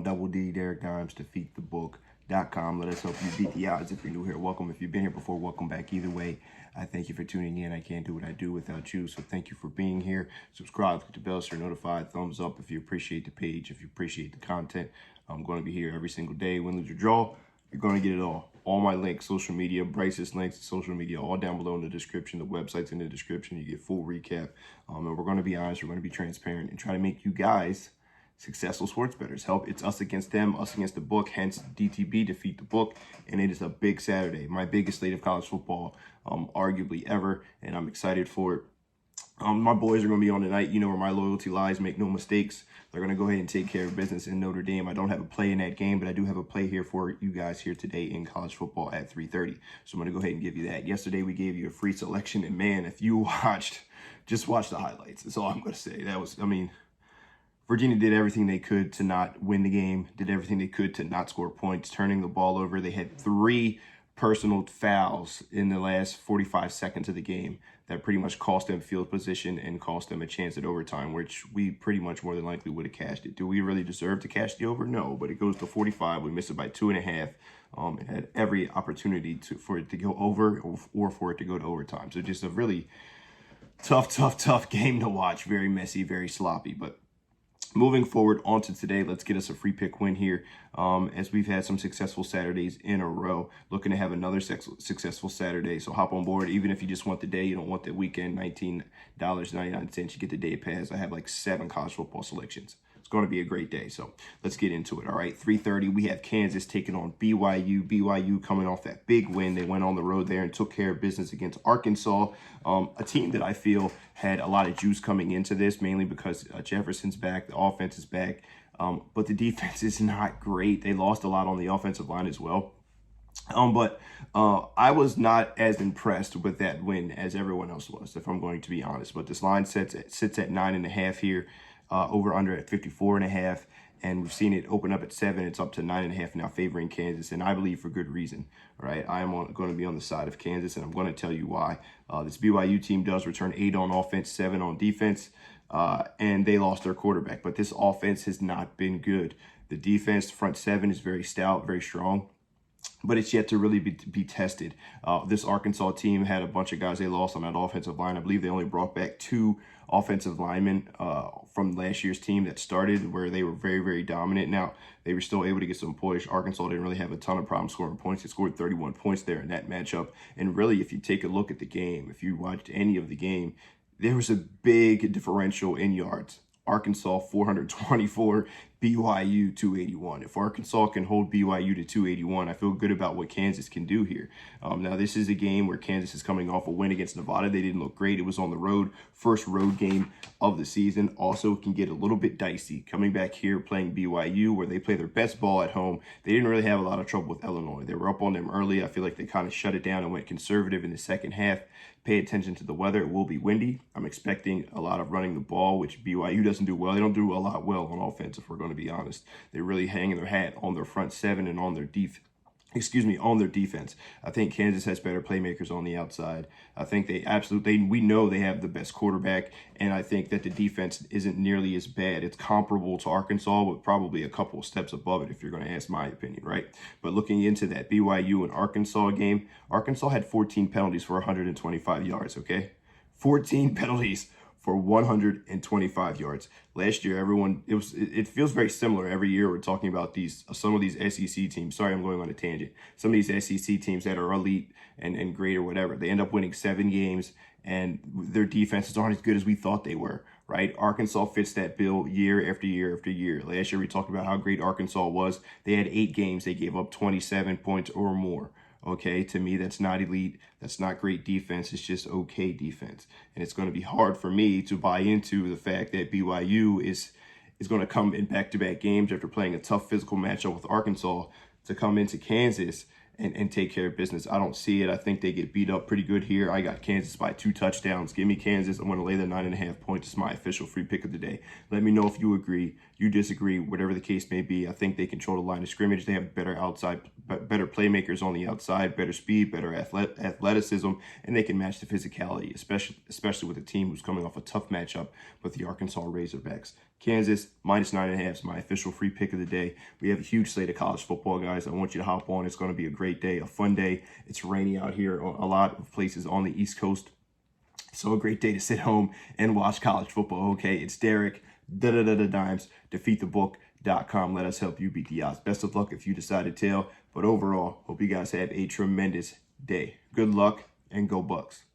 on Double D, Derek Dimes, defeatthebook.com. Let us help you beat the odds. If you're new here, welcome. If you've been here before, welcome back. Either way, I thank you for tuning in. I can't do what I do without you, so thank you for being here. Subscribe, click the bell so you're notified. Thumbs up if you appreciate the page, if you appreciate the content. I'm going to be here every single day. Win, lose, or draw, you're going to get it all. All my links, social media, Bryce's links, social media, all down below in the description. The website's in the description. You get full recap. And we're going to be honest. We're going to be transparent and try to make you guys successful sports bettors. It's us against them, us against the book, hence DTB, defeat the book. And it is a big Saturday, my biggest slate of college football, arguably ever. And I'm excited for it. My boys are going to be on tonight. You know where my loyalty lies. Make no mistakes. They're going to go ahead and take care of business in Notre Dame. I don't have a play in that game, but I do have a play here for you guys here today in college football at 3:30. So I'm going to go ahead and give you that. Yesterday, we gave you a free selection. And, man, if you just watch the highlights. That's all I'm going to say. Virginia did everything they could to not win the game, did everything they could to not score points, turning the ball over. They had 3 personal fouls in the last 45 seconds of the game that pretty much cost them field position and cost them a chance at overtime, which we pretty much more than likely would have cashed it. Do we really deserve to cash the over? No, but it goes to 45. We missed it by 2.5. It had every opportunity for it to go over or for it to go to overtime. So just a really tough game to watch. Very messy, very sloppy, but moving forward onto today, let's get us a free pick win here, as we've had some successful Saturdays in a row. Looking to have another successful Saturday, so hop on board. Even if you just want the day, you don't want the weekend, $19.99, you get the day pass. I have like 7 college football selections. It's going to be a great day, so let's get into it. All right, 3:30, we have Kansas taking on BYU. BYU coming off that big win. They went on the road there and took care of business against Arkansas, a team that I feel had a lot of juice coming into this, mainly because Jefferson's back, the offense is back, but the defense is not great. They lost a lot on the offensive line as well. But I was not as impressed with that win as everyone else was, if I'm going to be honest. But this line sits at 9.5 here. Over under at 54.5, and we've seen it open up at 7. It's up to 9.5 now, favoring Kansas, and I believe for good reason. All right, I am going to be on the side of Kansas, and I'm going to tell you why. This BYU team does return 8 on offense, 7 on defense, and they lost their quarterback. But this offense has not been good. The defense, front 7, is very stout, very strong, but it's yet to really be tested. This Arkansas team had a bunch of guys they lost on that offensive line. I believe they only brought back 2 offensive linemen from last year's team that started, where they were very, very dominant. Now, they were still able to get some points. Arkansas didn't really have a ton of problems scoring points. They scored 31 points there in that matchup. And really, if you take a look at the game, if you watched any of the game, there was a big differential in yards. Arkansas 424, BYU 281. If Arkansas can hold BYU to 281, I feel good about what Kansas can do here. Now, this is a game where Kansas is coming off a win against Nevada. They didn't look great. It was on the road, first road game of the season. Also can get a little bit dicey. Coming back here playing BYU, where they play their best ball at home. They didn't really have a lot of trouble with Illinois. They were up on them early. I feel like they kind of shut it down and went conservative in the second half. Pay attention to the weather. It will be windy. I'm expecting a lot of running the ball, which BYU doesn't do well. They don't do a lot well on offense, if we're going to be honest. They're really hanging their hat on their front 7 and on their on their defense. I think Kansas has better playmakers on the outside. I think we know they have the best quarterback, and I think that the defense isn't nearly as bad. It's comparable to Arkansas, but probably a couple of steps above it, if you're going to ask my opinion, right? But looking into that BYU and Arkansas game, Arkansas had 14 penalties for 125 yards, okay? 14 penalties for 125 yards. Last year, it feels very similar. Every year we're talking about some of these SEC teams. Sorry, I'm going on a tangent. Some of these SEC teams that are elite and great or whatever, they end up winning 7 games, and their defenses aren't as good as we thought they were, right? Arkansas fits that bill year after year after year. Last year we talked about how great Arkansas was. They had 8 games. They gave up 27 points or more. Okay, to me, that's not elite. That's not great defense. It's just okay defense. And it's going to be hard for me to buy into the fact that BYU is going to come in back-to-back games after playing a tough physical matchup with Arkansas to come into Kansas and take care of business. I don't see it. I think they get beat up pretty good here. I got Kansas by 2 touchdowns. Give me Kansas. I'm going to lay the 9.5 points. It's my official free pick of the day. Let me know if you agree, you disagree, whatever the case may be. I think they control the line of scrimmage. They have better playmakers on the outside, better speed, better athleticism, and they can match the physicality, especially with a team who's coming off a tough matchup with the Arkansas Razorbacks. Kansas minus 9.5 is my official free pick of the day. We have a huge slate of college football, guys. I want you to hop on. It's going to be a great day, a fun day. It's rainy out here a lot of places on the East Coast. So a great day to sit home and watch college football. Okay, it's Derek, Dimes, defeatthebook.com. Let us help you beat the odds. Best of luck if you decide to tail. But overall, hope you guys have a tremendous day. Good luck and go Bucks.